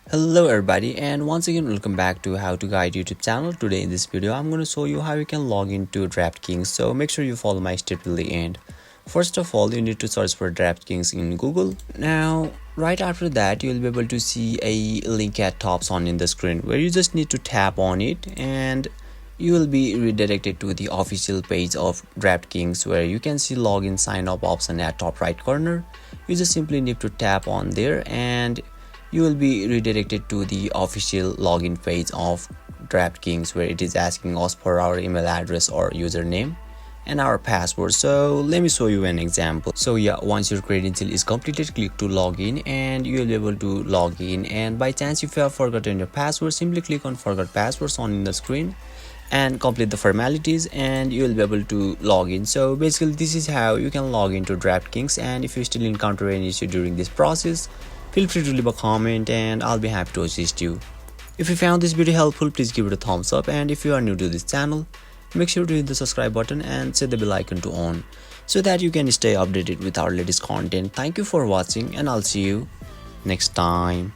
Hello everybody, and once again welcome back to How to Guide YouTube channel. Today in this video I'm going to show you how you can log into DraftKings, so make sure you follow my step till the end. First of all, you need to search for DraftKings in Google. Now right after that you will be able to see a link at top on in the screen where you just need to tap on it and you will be redirected to the official page of DraftKings where you can see login sign up option at top right corner. You just simply need to tap on there and you will be redirected to the official login page of DraftKings where it is asking us for our email address or username and our password. So let me show you an example. So yeah, once your credential is completed, click to login and you will be able to log in, and by chance if you have forgotten your password, simply click on forgot passwords on the screen and complete the formalities and you will be able to log in. So basically this is how you can log into DraftKings, and if you still encounter any issue during this process, feel free to leave a comment and I'll be happy to assist you. If you found this video helpful, please give it a thumbs up, and if you are new to this channel, make sure to hit the subscribe button and set the bell icon to on so that you can stay updated with our latest content. Thank you for watching and I'll see you next time.